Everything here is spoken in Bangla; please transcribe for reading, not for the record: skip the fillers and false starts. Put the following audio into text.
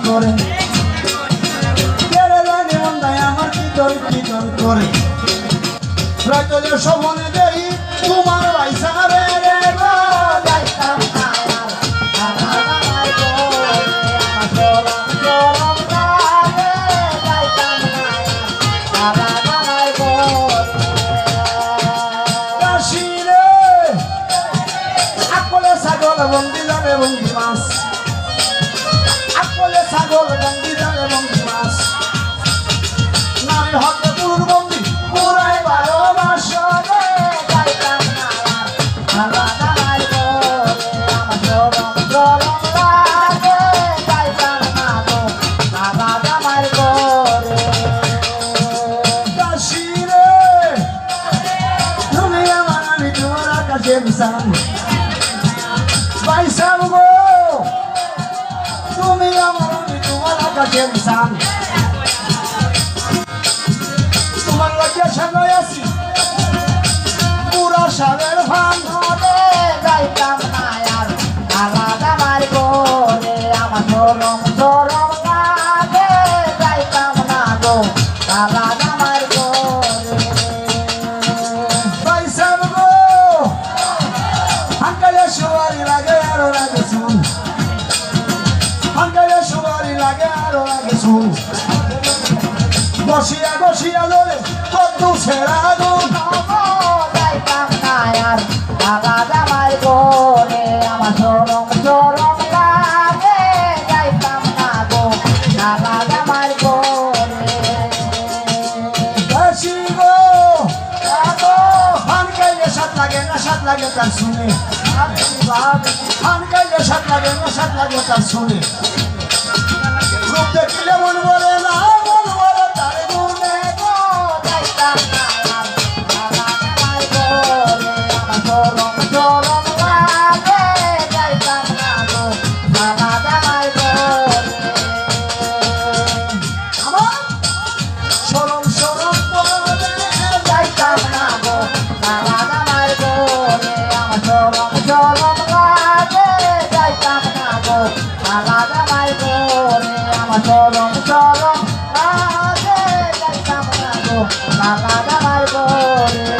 করে আমার করে রাজলে সবনে দেই তোমার পয়সা রে রে যাইতাম না আমার গরম লাগে যাইতাম না আমার কাশিরে আকলে ছাগল বন্দি যাবে বন্দি মাছ আকলে ছাগল বন্দি যাবে বন্দি মাছ নারী হকে পুরুষ বন্দি পুরাই 12 মাস যাইতাম না আলাদা নাই আমার গরম লাগে যাইতাম না আলাদা মার করে কাশিরে তুমি আমার আমি তোমার কাছে বিছান বাইসাব গো তুমি আমার আমি তোমার কাছে বিছান তোমার লাগে সাজাই আছি পুরা সারের ভান ধরে যাইতাম না আর আলাদা মার করে আমার গরম লাগে যাইতাম না গো আলাদা মার করে বাইসাব গো হাঙ্কালে সুয়ারি লাগে আরো লাগে শুন হাঙ্কালে সুয়ারি লাগে আরো লাগে শুন বসিয়া বসিয়া ধরে কত ছেড়া দো যাইতাম না আর আলাদা মার করে আমার গরম লাগে যাইতাম না গো আলাদা মার করে কাশি গো ফান খাইলে সাত লাগে না সাত লাগে তার শুনে ফান খাইলে সাত লাগে না সাত লাগে তার শুনে রূপ দেখিলে মন বলে না আলাদা মাই করে আমার চরম লাগে যাইতাম না গো আলাদা মাই করে